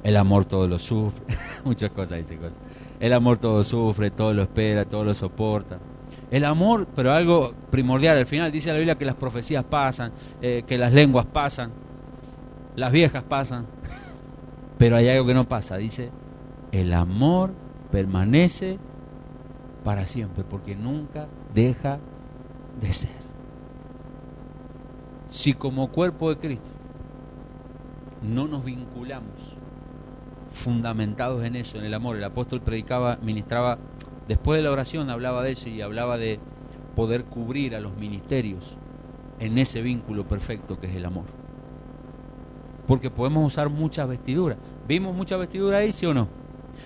El amor todo lo sufre, muchas cosas dice cosas. El amor todo sufre, todo lo espera, todo lo soporta. El amor, pero algo primordial, al final dice la Biblia que las profecías pasan, que las lenguas pasan, las viejas pasan, pero hay algo que no pasa, dice, el amor permanece para siempre, porque nunca deja de ser. Si como cuerpo de Cristo no nos vinculamos fundamentados en eso, en el amor, el apóstol predicaba, ministraba, después de la oración hablaba de eso y hablaba de poder cubrir a los ministerios en ese vínculo perfecto que es el amor. Porque podemos usar muchas vestiduras. ¿Vimos muchas vestiduras ahí, sí o no?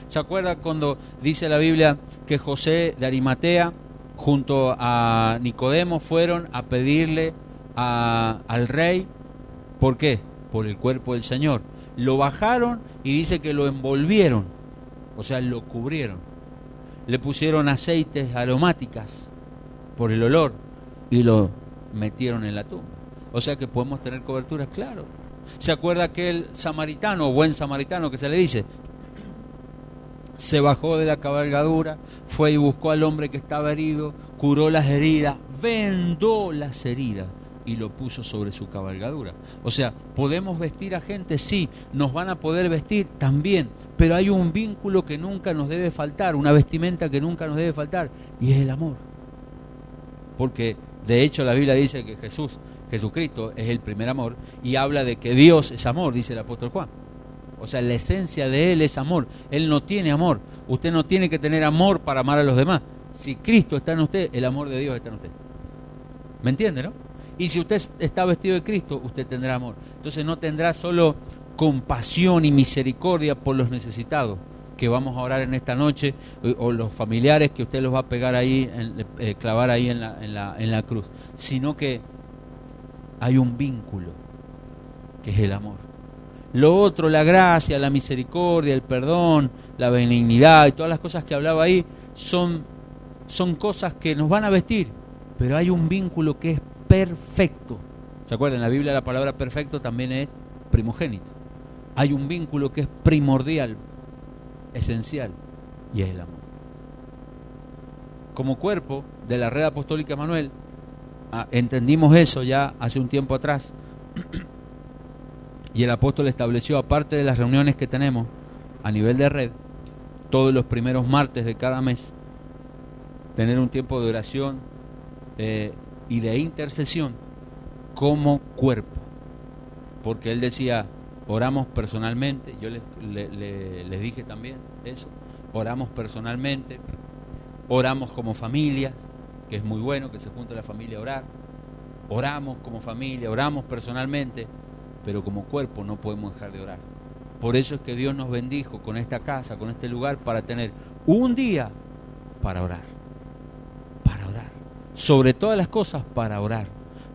¿Se acuerda cuando dice la Biblia que José de Arimatea junto a Nicodemo fueron a pedirle al rey? ¿Por qué? Por el cuerpo del Señor. Lo bajaron y dice que lo envolvieron, o sea, lo cubrieron. Le pusieron aceites aromáticas por el olor y lo metieron en la tumba. O sea que podemos tener coberturas, claro. ¿Se acuerda aquel samaritano, o buen samaritano que se le dice? Se bajó de la cabalgadura, fue y buscó al hombre que estaba herido, curó las heridas, vendó las heridas y lo puso sobre su cabalgadura. O sea, ¿podemos vestir a gente? Sí. ¿Nos van a poder vestir? También. Pero hay un vínculo que nunca nos debe faltar, una vestimenta que nunca nos debe faltar, y es el amor. Porque de hecho la Biblia dice que Jesucristo es el primer amor, y habla de que Dios es amor, dice el apóstol Juan. O sea, la esencia de Él es amor. Él no tiene amor. Usted no tiene que tener amor para amar a los demás. Si Cristo está en usted, el amor de Dios está en usted. ¿Me entiende, no? Y si usted está vestido de Cristo, usted tendrá amor. Entonces no tendrá solo compasión y misericordia por los necesitados, que vamos a orar en esta noche, o los familiares que usted los va a pegar ahí, clavar ahí en la cruz, sino que hay un vínculo, que es el amor. Lo otro, la gracia, la misericordia, el perdón, la benignidad y todas las cosas que hablaba ahí, son cosas que nos van a vestir, pero hay un vínculo que es perfecto. ¿Se acuerdan? En la Biblia la palabra perfecto también es primogénito. Hay un vínculo que es primordial, esencial, y es el amor. Como cuerpo de la Red Apostólica Emanuel, entendimos eso ya hace un tiempo atrás, y el apóstol estableció, aparte de las reuniones que tenemos a nivel de red, todos los primeros martes de cada mes, tener un tiempo de oración y de intercesión como cuerpo. Porque él decía, oramos personalmente, yo les dije también eso, oramos personalmente, oramos como familias, que es muy bueno que se junte la familia a orar. Oramos como familia, oramos personalmente, pero como cuerpo no podemos dejar de orar. Por eso es que Dios nos bendijo con esta casa, con este lugar, para tener un día para orar. Para orar. Sobre todas las cosas, para orar.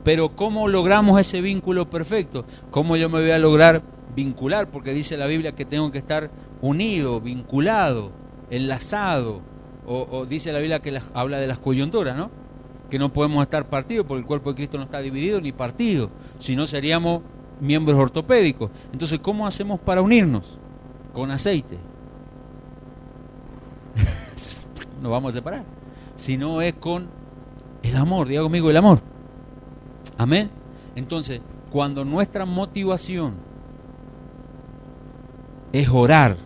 Pero ¿cómo logramos ese vínculo perfecto? ¿Cómo yo me voy a lograr vincular? Porque dice la Biblia que tengo que estar unido, vinculado, enlazado. O dice la Biblia que habla de las coyunturas, ¿no? Que no podemos estar partidos porque el cuerpo de Cristo no está dividido ni partido. Si no, seríamos miembros ortopédicos. Entonces, ¿cómo hacemos para unirnos? Con aceite. Nos vamos a separar. Si no es con el amor, diga conmigo, el amor. Amén. Entonces, cuando nuestra motivación es orar,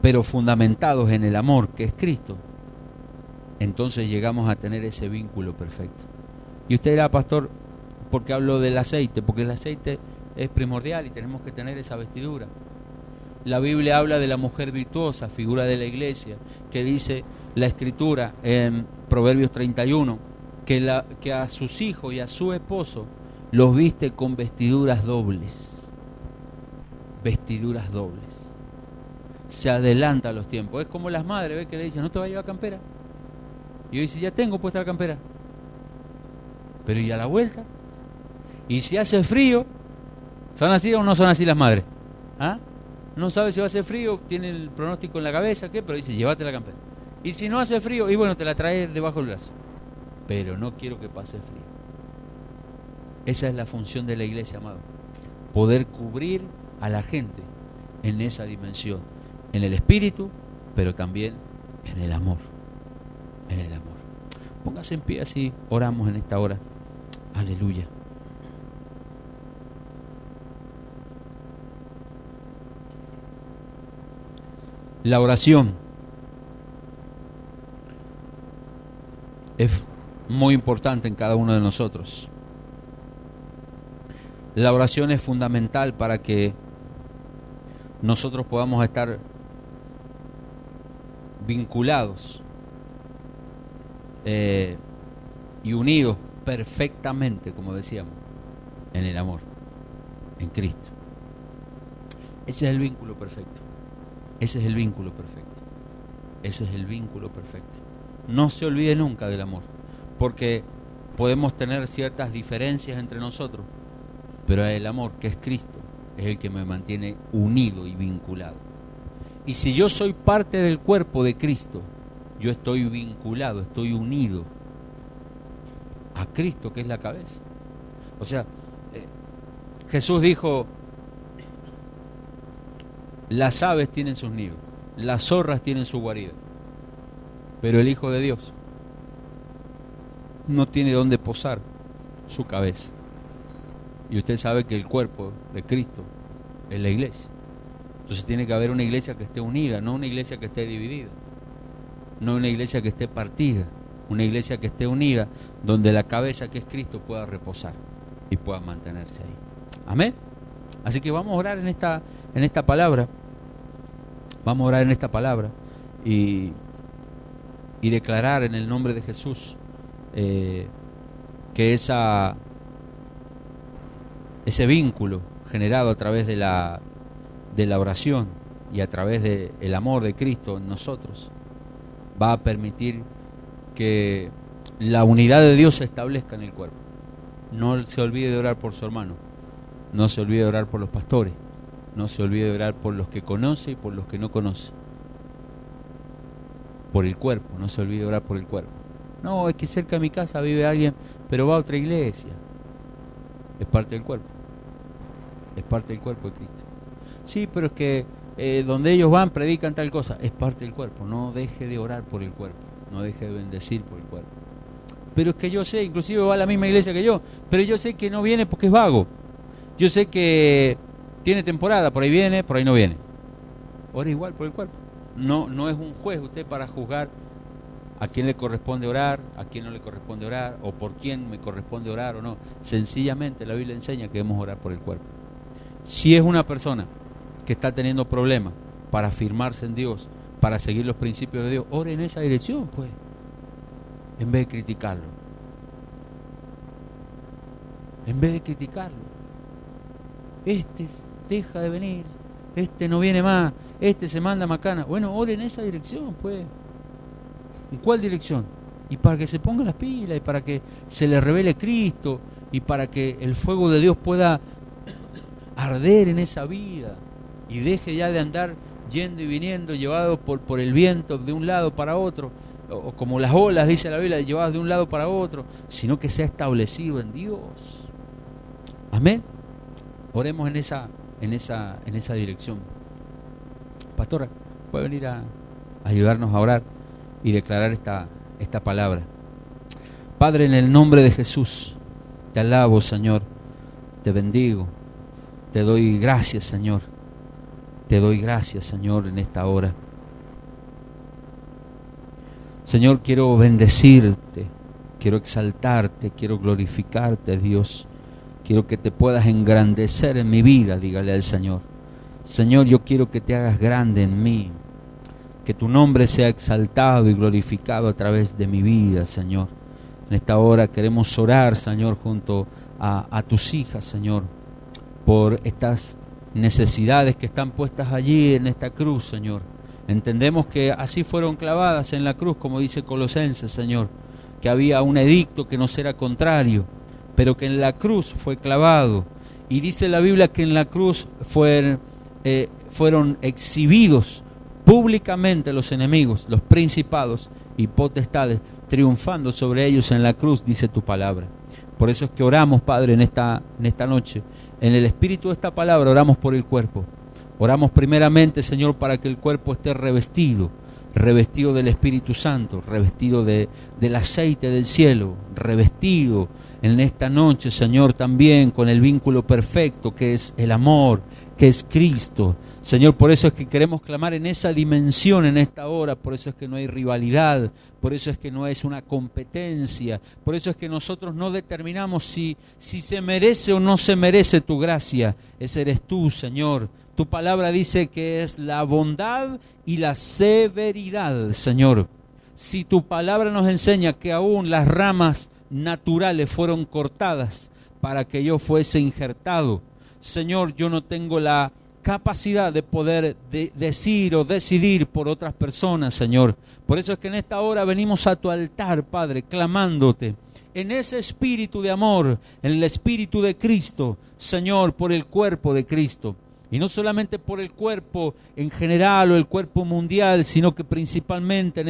pero fundamentados en el amor que es Cristo, entonces llegamos a tener ese vínculo perfecto. Y usted dirá, pastor, ¿por qué hablo del aceite? Porque el aceite es primordial y tenemos que tener esa vestidura. La Biblia habla de la mujer virtuosa, figura de la iglesia, que dice la Escritura en Proverbios 31, que a sus hijos y a su esposo los viste con vestiduras dobles. Vestiduras dobles. Se adelanta a los tiempos. Es como las madres, ¿ves? Que le dicen, ¿no te va a llevar campera? Y yo dice, ya tengo puesta la campera. Pero ¿y a la vuelta? ¿Y si hace frío? ¿Son así o no son así las madres? ¿Ah? No sabe si va a hacer frío, tiene el pronóstico en la cabeza, ¿qué? Pero dice, llévate la campera. Y si no hace frío, y bueno, te la traes debajo del brazo. Pero no quiero que pase frío. Esa es la función de la iglesia, amado. Poder cubrir a la gente en esa dimensión. En el espíritu, pero también en el amor. En el amor. Póngase en pie así, oramos en esta hora. Aleluya. La oración es muy importante en cada uno de nosotros. La oración es fundamental para que nosotros podamos estar vinculados y unidos perfectamente, como decíamos, en el amor, en Cristo. Ese es el vínculo perfecto. Ese es el vínculo perfecto. Ese es el vínculo perfecto. No se olvide nunca del amor, porque podemos tener ciertas diferencias entre nosotros, pero el amor, que es Cristo, es el que me mantiene unido y vinculado. Y si yo soy parte del cuerpo de Cristo, yo estoy vinculado, estoy unido a Cristo, que es la cabeza. O sea, Jesús dijo, las aves tienen sus nidos, las zorras tienen su guarida, pero el Hijo de Dios no tiene dónde posar su cabeza. Y usted sabe que el cuerpo de Cristo es la iglesia. Entonces tiene que haber una iglesia que esté unida, no una iglesia que esté dividida, no una iglesia que esté partida, una iglesia que esté unida, donde la cabeza, que es Cristo, pueda reposar y pueda mantenerse ahí. Amén. Así que vamos a orar en esta palabra. Vamos a orar en esta palabra y declarar en el nombre de Jesús que ese vínculo generado a través de la oración y a través del amor de Cristo en nosotros va a permitir que la unidad de Dios se establezca en el cuerpo. No se olvide de orar por su hermano, no se olvide de orar por los pastores, no se olvide de orar por los que conoce y por los que no conoce, por el cuerpo. No se olvide de orar por el cuerpo. No, es que cerca de mi casa vive alguien, pero va a otra iglesia. Es parte del cuerpo, es parte del cuerpo de Cristo. Sí, pero es que donde ellos van predican tal cosa. Es parte del cuerpo. No deje de orar por el cuerpo, no deje de bendecir por el cuerpo. Pero es que yo sé, inclusive va a la misma iglesia que yo, pero yo sé que no viene porque es vago. Yo sé que tiene temporada, por ahí viene, por ahí no viene. Ora igual por el cuerpo. No es un juez usted para juzgar a quién le corresponde orar, a quién no le corresponde orar, o por quién me corresponde orar o no. Sencillamente la Biblia enseña que debemos orar por el cuerpo. Si es una persona que está teniendo problemas para afirmarse en Dios, para seguir los principios de Dios, ore en esa dirección, pues. en vez de criticarlo. En vez de criticarlo. Este deja de venir, este no viene más, este se manda macana. Bueno, ore en esa dirección, pues. ¿En cuál dirección? Y para que se ponga las pilas, y para que se le revele Cristo, y para que el fuego de Dios pueda arder en esa vida, y deje ya de andar yendo y viniendo, llevado por el viento de un lado para otro, o como las olas, dice la Biblia, llevadas de un lado para otro, sino que sea establecido en Dios. Amén. Oremos en esa dirección. Pastora, puede venir a ayudarnos a orar y declarar esta palabra. Padre, en el nombre de Jesús, te alabo, Señor, te bendigo, te doy gracias, Señor, te doy gracias, Señor, en esta hora. Señor, quiero bendecirte, quiero exaltarte, quiero glorificarte, Dios. Quiero que te puedas engrandecer en mi vida, dígale al Señor. Señor, yo quiero que te hagas grande en mí, que tu nombre sea exaltado y glorificado a través de mi vida, Señor. En esta hora queremos orar, Señor, junto a tus hijas, Señor, por estas necesidades que están puestas allí en esta cruz, Señor. Entendemos que así fueron clavadas en la cruz, como dice Colosenses, Señor, que había un edicto que nos era contrario, pero que en la cruz fue clavado. Y dice la Biblia que en la cruz fueron exhibidos públicamente los enemigos, los principados y potestades, triunfando sobre ellos en la cruz, dice tu palabra. Por eso es que oramos, Padre, en esta noche, en el espíritu de esta palabra, oramos por el cuerpo. Oramos primeramente, Señor, para que el cuerpo esté revestido del Espíritu Santo, revestido del aceite del cielo, revestido en esta noche, Señor, también con el vínculo perfecto que es el amor, que es Cristo. Señor, por eso es que queremos clamar en esa dimensión en esta hora, por eso es que no hay rivalidad, por eso es que no es una competencia, por eso es que nosotros no determinamos si se merece o no se merece tu gracia. Ese eres tú, Señor. Tu palabra dice que es la bondad y la severidad, Señor. Si tu palabra nos enseña que aún las ramas naturales fueron cortadas para que yo fuese injertado, Señor, yo no tengo la capacidad de poder decir o decidir por otras personas, Señor. Por eso es que en esta hora venimos a tu altar, Padre, clamándote en ese espíritu de amor, en el espíritu de Cristo, Señor, por el cuerpo de Cristo. Y no solamente por el cuerpo en general o el cuerpo mundial, sino que principalmente en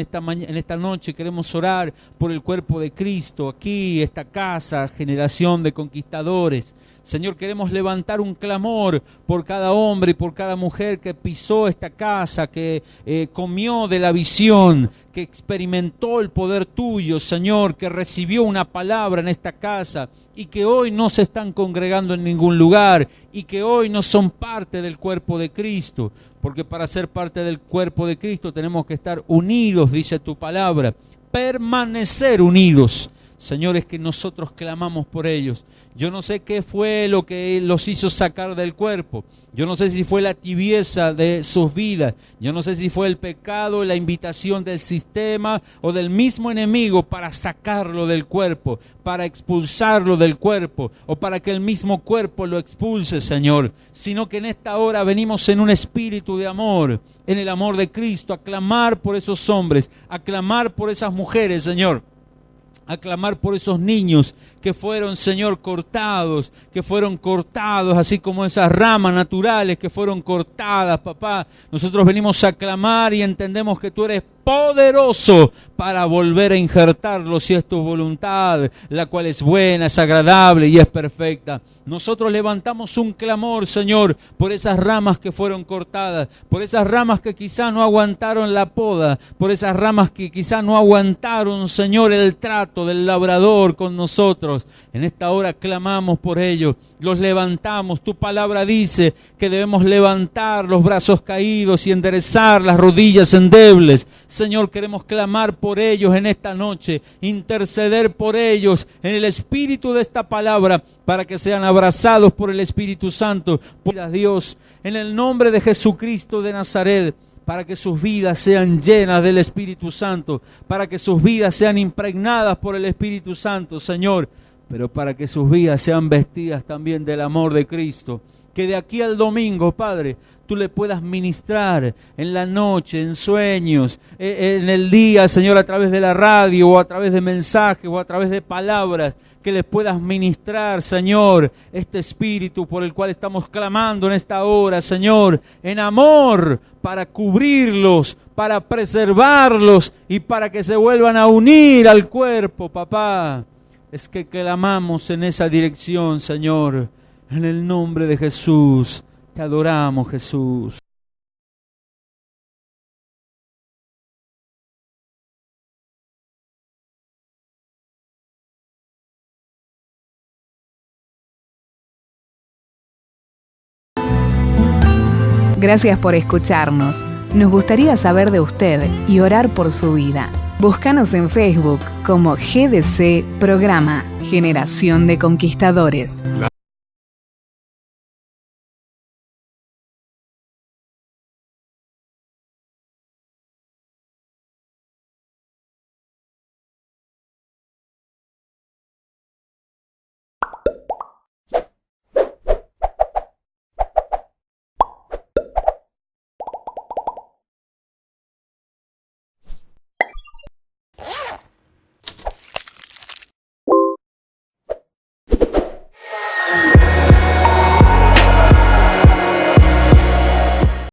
esta noche queremos orar por el cuerpo de Cristo, aquí, esta casa, generación de conquistadores. Señor, queremos levantar un clamor por cada hombre y por cada mujer que pisó esta casa, que comió de la visión, que experimentó el poder tuyo, Señor, que recibió una palabra en esta casa y que hoy no se están congregando en ningún lugar y que hoy no son parte del cuerpo de Cristo, porque para ser parte del cuerpo de Cristo tenemos que estar unidos, dice tu palabra, permanecer unidos. Señor, es que nosotros clamamos por ellos. Yo no sé qué fue lo que los hizo sacar del cuerpo. Yo no sé si fue la tibieza de sus vidas. Yo no sé si fue el pecado, la invitación del sistema o del mismo enemigo para sacarlo del cuerpo, para expulsarlo del cuerpo o para que el mismo cuerpo lo expulse, Señor. Sino que en esta hora venimos en un espíritu de amor, en el amor de Cristo, a clamar por esos hombres, a clamar por esas mujeres, Señor. A clamar por esos niños que fueron, Señor, cortados, así como esas ramas naturales que fueron cortadas, papá. Nosotros venimos a clamar y entendemos que tú eres poderoso para volver a injertarlos si es tu voluntad, la cual es buena, es agradable y es perfecta. Nosotros levantamos un clamor, Señor, por esas ramas que fueron cortadas, por esas ramas que quizá no aguantaron la poda, por esas ramas que quizá no aguantaron, Señor, el trato del labrador con nosotros. En esta hora clamamos por ellos, los levantamos. Tu palabra dice que debemos levantar los brazos caídos y enderezar las rodillas endebles. Señor, queremos clamar por ellos en esta noche, interceder por ellos en el espíritu de esta palabra, para que sean abrazados por el Espíritu Santo. Por Dios, en el nombre de Jesucristo de Nazaret, para que sus vidas sean llenas del Espíritu Santo, para que sus vidas sean impregnadas por el Espíritu Santo, Señor, pero para que sus vidas sean vestidas también del amor de Cristo. Que de aquí al domingo, Padre, tú le puedas ministrar en la noche, en sueños, en el día, Señor, a través de la radio, o a través de mensajes, o a través de palabras, que les puedas ministrar, Señor, este espíritu por el cual estamos clamando en esta hora, Señor, en amor, para cubrirlos, para preservarlos y para que se vuelvan a unir al cuerpo, papá. Es que clamamos en esa dirección, Señor, en el nombre de Jesús. Te adoramos, Jesús. Gracias por escucharnos. Nos gustaría saber de usted y orar por su vida. Búscanos en Facebook como GDC Programa Generación de Conquistadores.